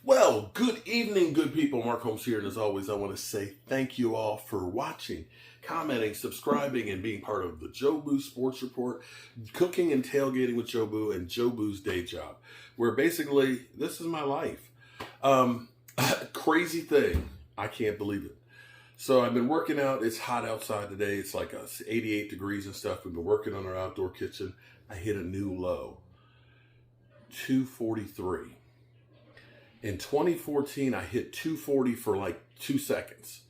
Well, good evening, good people. Mark Holmes here, and as always, I want to say thank you all for watching, commenting, subscribing, and being part of the Jobu Sports Report, Cooking and Tailgating with Jobu, and Jobu's Day Job, where basically this is my life. Crazy thing, I can't believe it. So I've been working out. It's hot outside today. It's like 88 degrees and stuff. We've been working on our outdoor kitchen. I hit a new low, 243. In 2014, I hit 240 for like 2 seconds.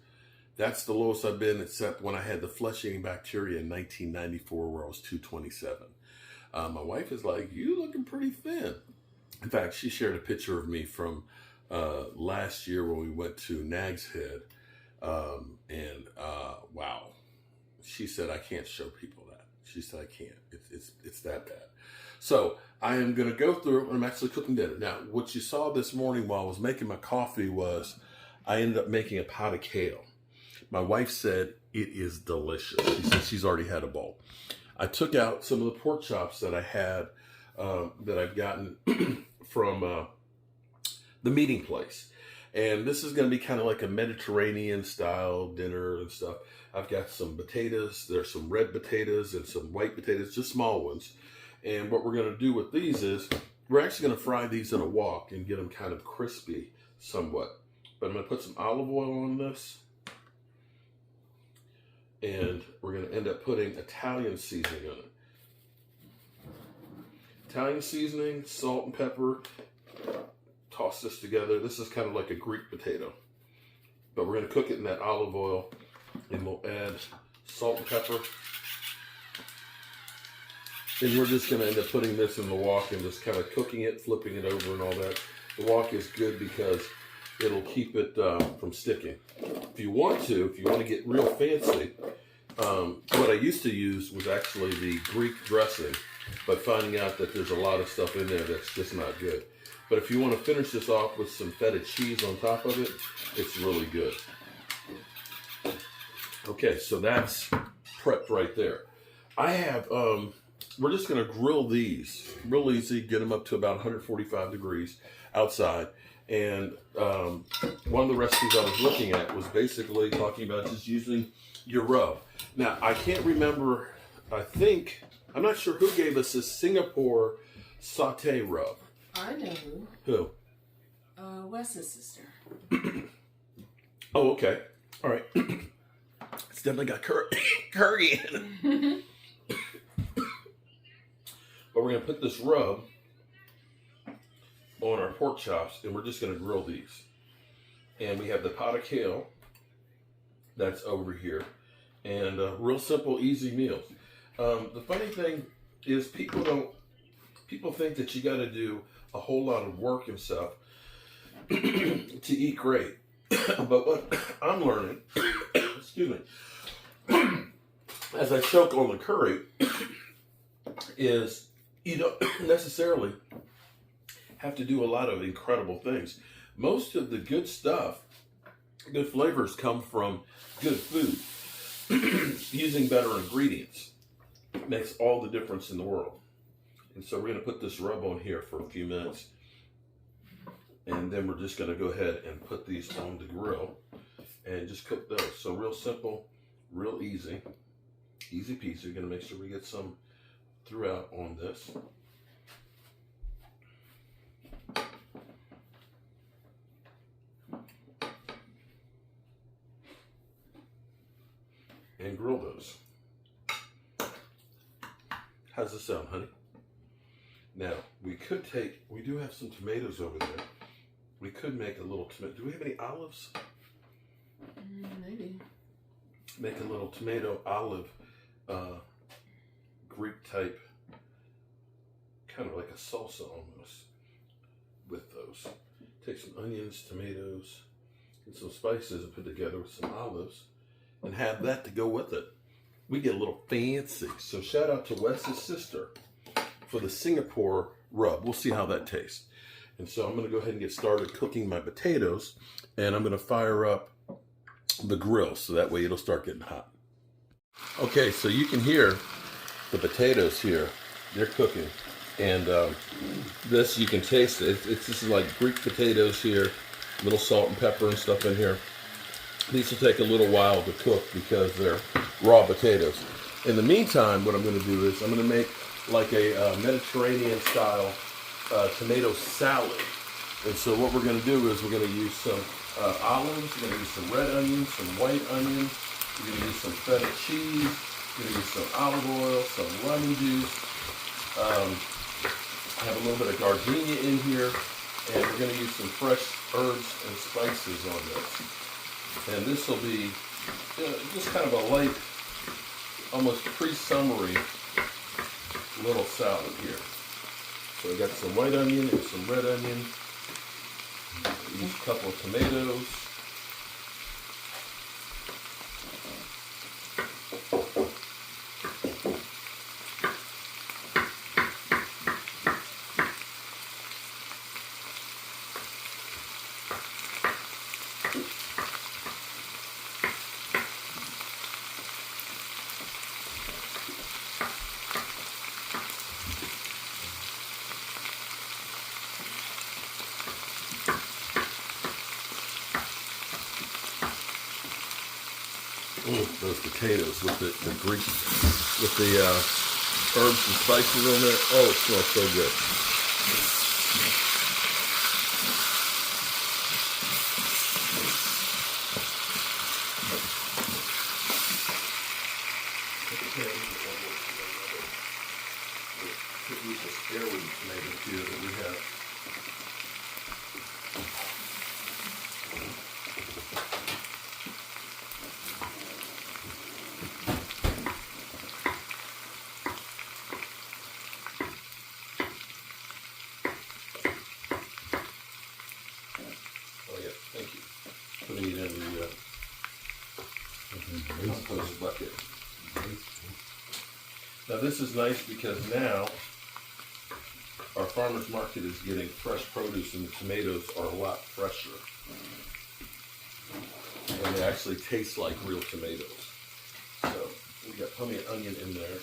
That's the lowest I've been, except when I had the flesh-eating bacteria in 1994, where I was 227. My wife is like, "You looking pretty thin." In fact, she shared a picture of me from last year when we went to Nag's Head. Wow. She said, "I can't show people that." She said, "I can't. It's that bad." So I am going to go through, I'm actually cooking dinner. Now, what you saw this morning while I was making my coffee was I ended up making a pot of kale. My wife said it is delicious. She said she's already had a bowl. I took out some of the pork chops that I had, that I've gotten from the meeting place. And this is going to be kind of like a Mediterranean style dinner and stuff. I've got some potatoes. There's some red potatoes and some white potatoes, just small ones. And what we're going to do with these is we're actually going to fry these in a wok and get them kind of crispy somewhat. But I'm going to put some olive oil on this. And we're going to end up putting Italian seasoning on it. Italian seasoning, salt and pepper. Toss this together. This is kind of like a Greek potato. But we're going to cook it in that olive oil. And we'll add salt and pepper. And we're just going to end up putting this in the wok and just kind of cooking it, flipping it over and all that. The wok is good because it'll keep it from sticking. If you want to get real fancy, what I used to use was actually the Greek dressing, but finding out that there's a lot of stuff in there that's just not good. But if you want to finish this off with some feta cheese on top of it, it's really good. Okay, so that's prepped right there. I have... we're just going to grill these real easy, get them up to about 145 degrees outside. And one of the recipes I was looking at was basically talking about just using your rub. Now, I can't remember, I'm not sure who gave us this Singapore saute rub. I know who. Who? Wes's sister. Oh, okay. All right. It's definitely got curry in it. But we're going to put this rub on our pork chops, and we're just going to grill these. And we have the pot of kale that's over here. And real simple, easy meals. The funny thing is people think that you got to do a whole lot of work and stuff to eat great. But what I'm learning, excuse me, as I choke on the curry, is you don't necessarily have to do a lot of incredible things. Most of the good stuff, good flavors come from good food. Using better ingredients makes all the difference in the world. And so we're going to put this rub on here for a few minutes. And then we're just going to go ahead and put these on the grill and just cook those. So real simple, real easy. Easy peasy. We're going to make sure we get some throughout on this. And grill those. How's this sound, honey? Now, we do have some tomatoes over there. We could make a little tomato. Do we have any olives? Maybe. Make a little tomato olive Greek type, kind of like a salsa almost, with those. Take some onions, tomatoes, and some spices and put together with some olives and have that to go with it. We get a little fancy. So shout out to Wes's sister for the Singapore rub. We'll see how that tastes. And so I'm going to go ahead and get started cooking my potatoes, and I'm going to fire up the grill so that way it'll start getting hot. Okay, so you can hear the potatoes here. They're cooking. And this, you can taste it. This is like Greek potatoes here, little salt and pepper and stuff in here. These will take a little while to cook because they're raw potatoes. In the meantime, what I'm going to do is I'm going to make like a Mediterranean style tomato salad. And so what we're going to do is we're going to use some olives, we're going to use some red onions, some white onions, we're going to use some feta cheese, we're going to use some olive oil, some lemon juice. I have a little bit of gardenia in here, and we're going to use some fresh herbs and spices on this. And this will be just kind of a light, almost pre-summery little salad here. So I got some white onion and some red onion. Use a couple of tomatoes. Ooh, those potatoes with the Greek, with the herbs and spices on there. Oh, it smells so good. Could use this heirloom tomato here that we have. Oh yeah, thank you. Putting it in the compost bucket. Now this is nice because now our farmer's market is getting fresh produce and the tomatoes are a lot fresher. And they actually taste like real tomatoes. So we got plenty of onion in there.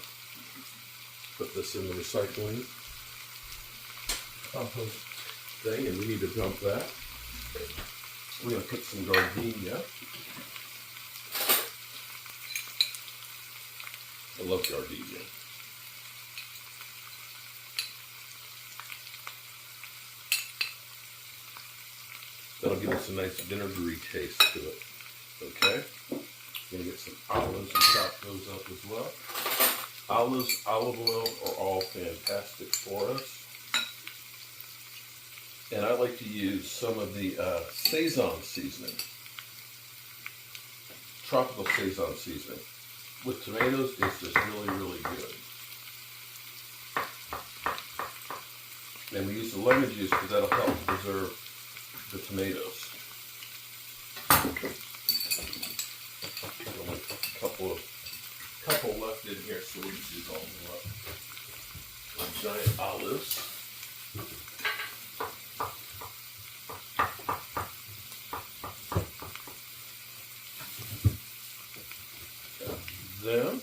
Put this in the recycling compost thing, and we need to dump that. We're going to put some gardenia. I love gardenia. That'll give us a nice vinegary taste to it. Okay? Gonna get some olives and chop those up as well. Olives, olive oil are all fantastic for us. And I like to use some of the Sazon seasoning. Tropical Sazon seasoning. With tomatoes, it's just really, really good. And we use the lemon juice because that'll help preserve the tomatoes. Only a couple left in here, so we'll just use all of them up. Some giant olives. Then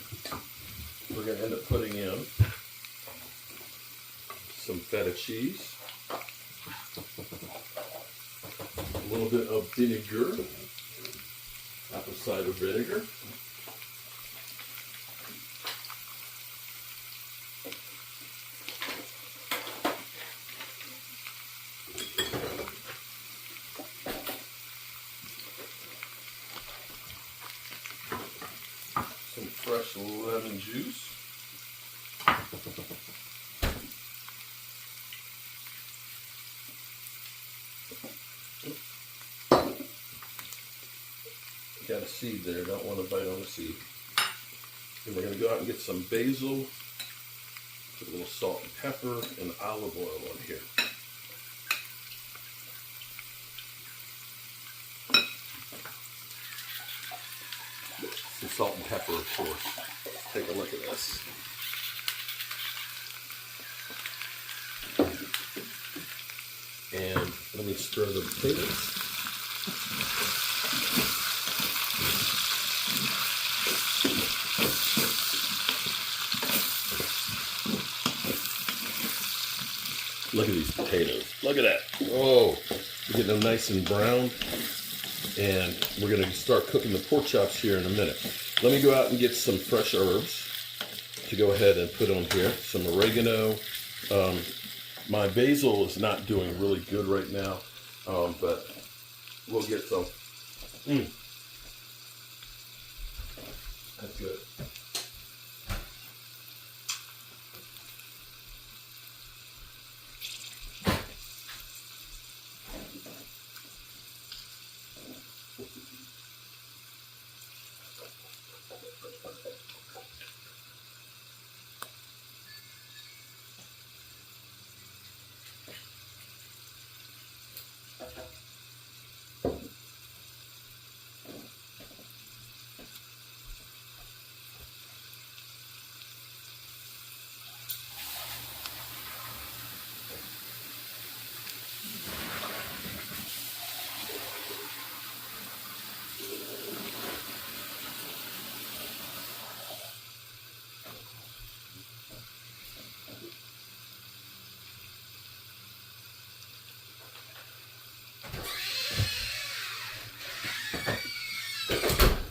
we're going to end up putting in some feta cheese, a little bit of vinegar, apple cider vinegar, some fresh lemon juice, got a seed there, don't want to bite on the seed. And we're going to go out and get some basil, put a little salt and pepper and olive oil on here. Some salt and pepper, of course. Take a look at this. And let me stir the potatoes. Look at these potatoes. Look at that. Oh, we're getting them nice and brown. And we're going to start cooking the pork chops here in a minute. Let me go out and get some fresh herbs to go ahead and put on here. Some oregano. My basil is not doing really good right now, but we'll get some. That's good.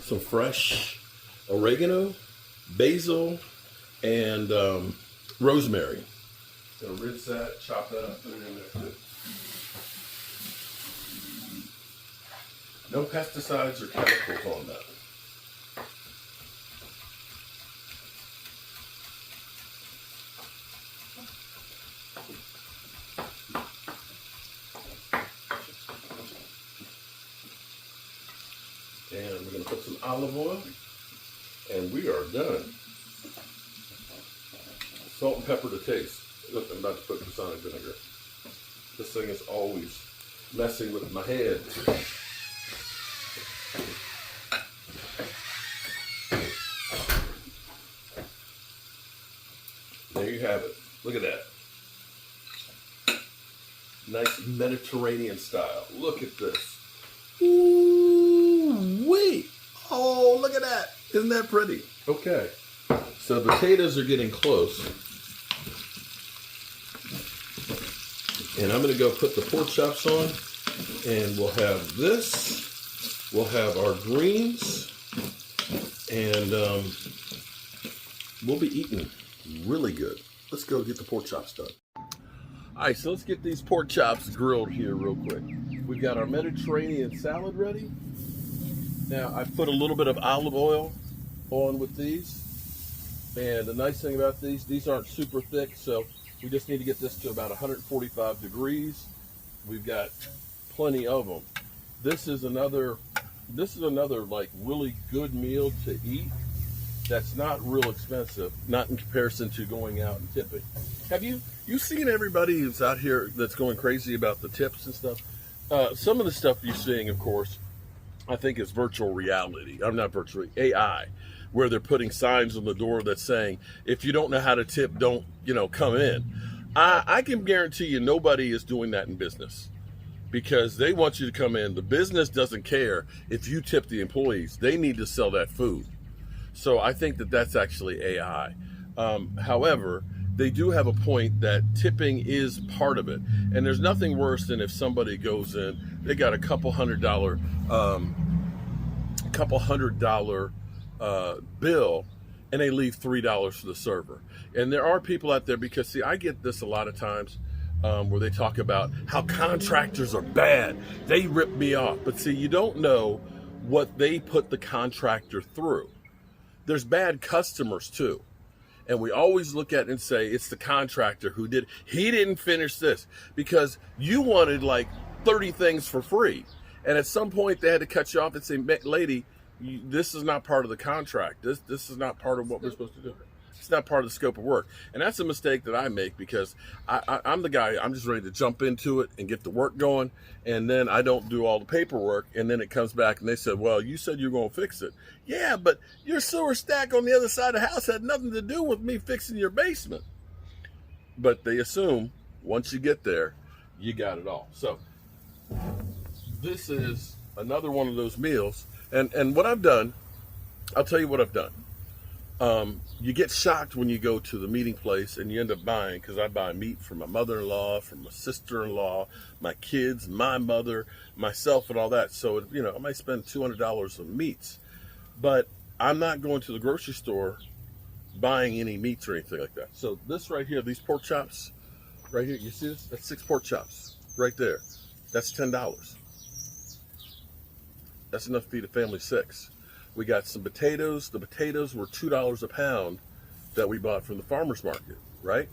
Some fresh oregano, basil, and rosemary. Gonna rinse that, chop that up, put it in there too. No pesticides or chemicals on that. And we're going to put some olive oil, and we are done. Salt and pepper to taste. Look, I'm about to put balsamic vinegar. This thing is always messing with my head. There you have it. Look at that. Nice Mediterranean style. Look at this. Ooh, wait. Oh, look at that. Isn't that pretty? Okay. So the potatoes are getting close. And I'm going to go put the pork chops on. And we'll have this. We'll have our greens. And we'll be eating really good. Let's go get the pork chops done. All right, so let's get these pork chops grilled here real quick. We've got our Mediterranean salad ready. Now, I've put a little bit of olive oil on with these. And the nice thing about these aren't super thick, so we just need to get this to about 145 degrees. We've got plenty of them. This is another like really good meal to eat that's not real expensive, not in comparison to going out and tipping. Have you seen everybody who's out here that's going crazy about the tips and stuff? Some of the stuff you're seeing, of course, I think is virtual reality. I'm not virtual, AI, where they're putting signs on the door that's saying, if you don't know how to tip, don't, come in. I can guarantee you nobody is doing that in business because they want you to come in. The business doesn't care if you tip the employees. They need to sell that food. So I think that that's actually AI. However, they do have a point that tipping is part of it. And there's nothing worse than if somebody goes in, they got a couple $100 bill, and they leave $3 for the server. And there are people out there, because see, I get this a lot of times where they talk about how contractors are bad. They rip me off. But see, you don't know what they put the contractor through. There's bad customers too. And we always look at it and say, it's the contractor who he didn't finish this because you wanted like 30 things for free. And at some point they had to cut you off and say, lady, this is not part of the contract. This is not part of what we're supposed to do. It's not part of the scope of work. And that's a mistake that I make because I'm the guy, I'm just ready to jump into it and get the work going. And then I don't do all the paperwork. And then it comes back and they said, well, you said you're going to fix it. Yeah, but your sewer stack on the other side of the house had nothing to do with me fixing your basement. But they assume once you get there, you got it all. So this is another one of those meals. And what I've done, I'll tell you what I've done. You get shocked when you go to the meeting place and you end up buying, because I buy meat from my mother-in-law, from my sister-in-law, my kids, my mother, myself, and all that. So, I might spend $200 on meats, but I'm not going to the grocery store buying any meats or anything like that. So this right here, these pork chops right here, you see this? That's 6 pork chops right there. That's $10. That's enough to feed a family 6. We got some potatoes. The potatoes were $2 a pound that we bought from the farmer's market, right?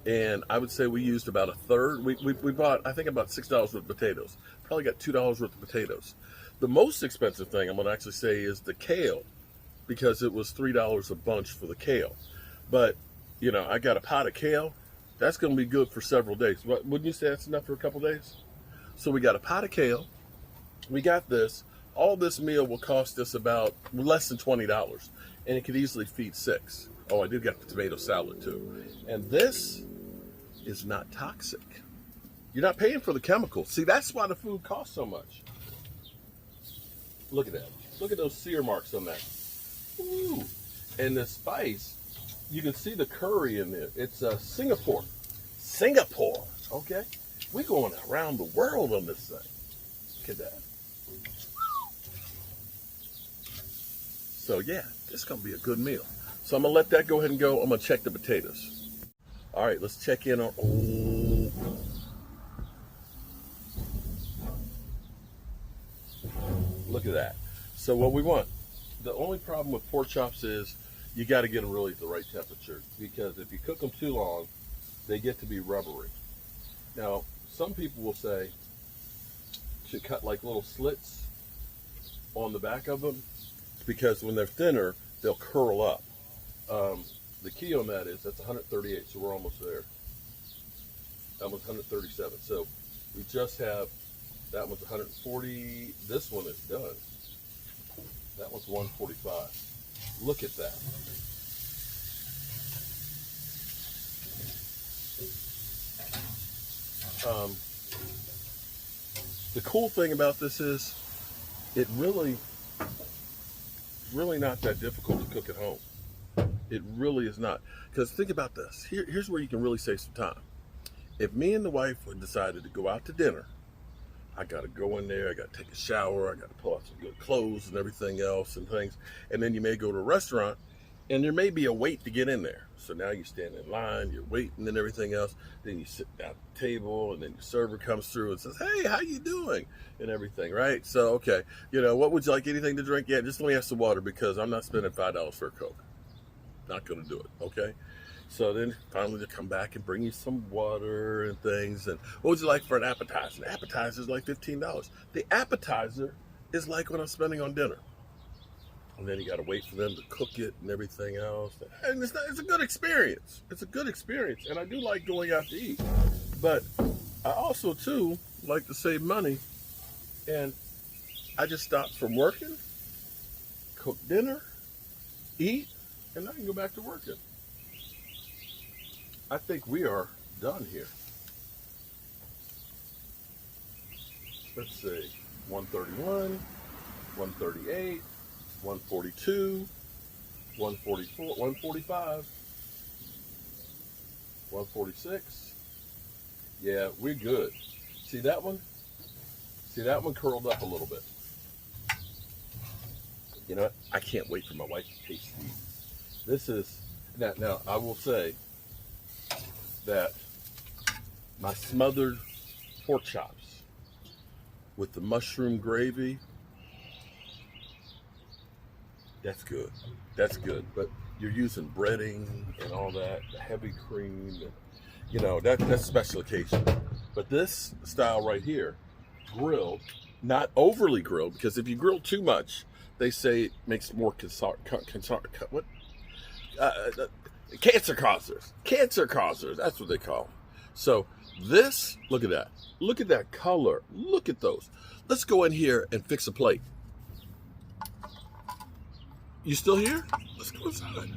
And I would say we used about a third. We bought, I think, about $6 worth of potatoes. Probably got $2 worth of potatoes. The most expensive thing I'm going to actually say is the kale, because it was $3 a bunch for the kale. But, I got a pot of kale. That's going to be good for several days. Wouldn't you say that's enough for a couple days? So we got a pot of kale. We got this. All this meal will cost us about less than $20, and it could easily feed 6. Oh, I did get the tomato salad too. And this is not toxic. You're not paying for the chemicals. See, that's why the food costs so much. Look at that. Look at those sear marks on that. Ooh. And the spice, you can see the curry in there. It's Singapore. Singapore. Okay. We're going around the world on this thing. Look at that. So yeah, this is going to be a good meal. So I'm going to let that go ahead and go. I'm going to check the potatoes. All right, let's check in on... Oh. Look at that. So what we want, the only problem with pork chops is you got to get them really at the right temperature, because if you cook them too long, they get to be rubbery. Now, some people will say to cut like little slits on the back of them, because when they're thinner, they'll curl up. The key on that is that's 138, so we're almost there. Almost 137. So we just have, that one's 140. This one is done. That one's 145. Look at that. The cool thing about this is it really not that difficult to cook at home. It really is not. Because think about this. Here's where you can really save some time. If me and the wife had decided to go out to dinner, I got to go in there, I got to take a shower, I got to pull out some good clothes and everything else and things. And then you may go to a restaurant and there may be a wait to get in there. So now you stand in line, you're waiting and everything else. Then you sit down at the table and then your server comes through and says, "Hey, how you doing?" and everything, right? So, okay, what would you like, anything to drink? Yeah, just let me have some water, because I'm not spending $5 for a Coke. Not going to do it, okay? So then finally they come back and bring you some water and things. And what would you like for an appetizer? An appetizer is like $15. The appetizer is like what I'm spending on dinner. And then you got to wait for them to cook it and everything else. And it's a good experience. It's a good experience. And I do like going out to eat. But I also, too, like to save money. And I just stopped from working, cook dinner, eat, and I can go back to working. I think we are done here. Let's see, 131, 138, 142, 144, 145, 146. Yeah, we're good. See that one? See that one curled up a little bit. You know what? I can't wait for my wife to taste these. This is, now I will say that my smothered pork chops with the mushroom gravy, that's good. That's good. But you're using breading and all that, the heavy cream, and, that's special occasion. But this style right here, grilled, not overly grilled, because if you grill too much, they say it makes more cancer causers. Cancer causers. That's what they call them. So this, look at that. Look at that color. Look at those. Let's go in here and fix a plate. You still here? Let's go inside.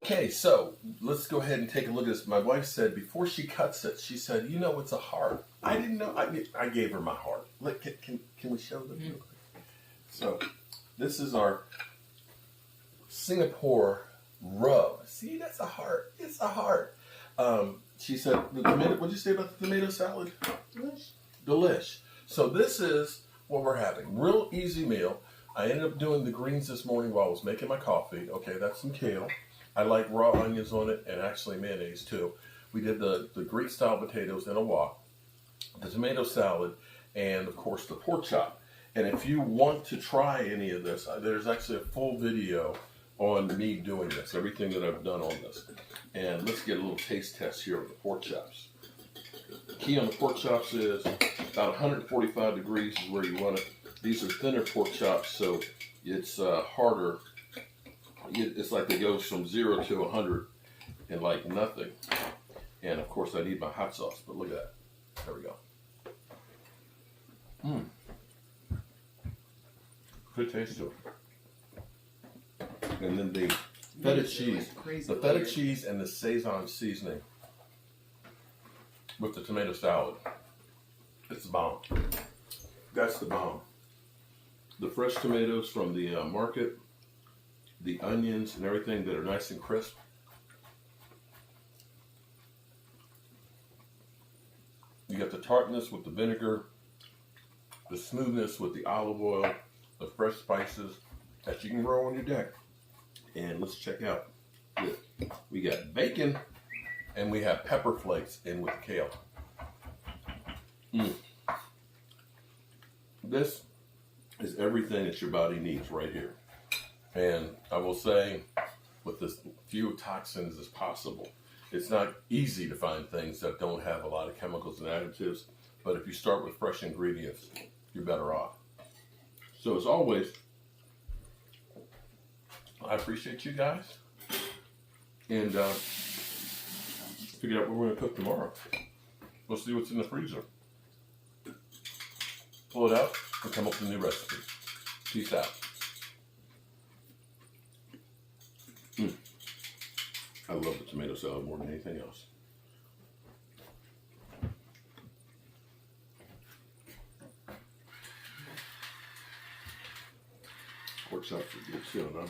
Okay, so let's go ahead and take a look at this. My wife said before she cuts it, she said, it's a heart. I didn't know. I gave her my heart. Look, can we show them? So this is our Singapore rub. See, that's a heart. It's a heart. She said, the tomato, what'd you say about the tomato salad? Delish. So this is what we're having. Real easy meal. I ended up doing the greens this morning while I was making my coffee. Okay, that's some kale. I like raw onions on it and actually mayonnaise too. We did the Greek style potatoes in a wok, the tomato salad, and of course the pork chop. And if you want to try any of this, there's actually a full video on me doing this, everything that I've done on this. And let's get a little taste test here of the pork chops. The key on the pork chops is about 145 degrees is where you want it. These are thinner pork chops, so it's harder. It's like it goes from 0 to 100 in like nothing. And of course I need my hot sauce, but look at that. There we go. Good taste to it. And then the feta cheese. The feta cheese and the Szechuan seasoning with the tomato salad. It's the bomb. That's the bomb. The fresh tomatoes from the market, the onions and everything that are nice and crisp. You got the tartness with the vinegar, the smoothness with the olive oil, the fresh spices that you can roll on your deck. And let's check out this. We got bacon and we have pepper flakes in with kale. This is everything that your body needs right here. And I will say, with as few toxins as possible, it's not easy to find things that don't have a lot of chemicals and additives, but if you start with fresh ingredients, you're better off. So as always, I appreciate you guys, and figure out what we're going to cook tomorrow. We'll see what's in the freezer. Pull it out and come up with a new recipe. Peace out. I love the tomato salad more than anything else. Pork chops are good too, huh?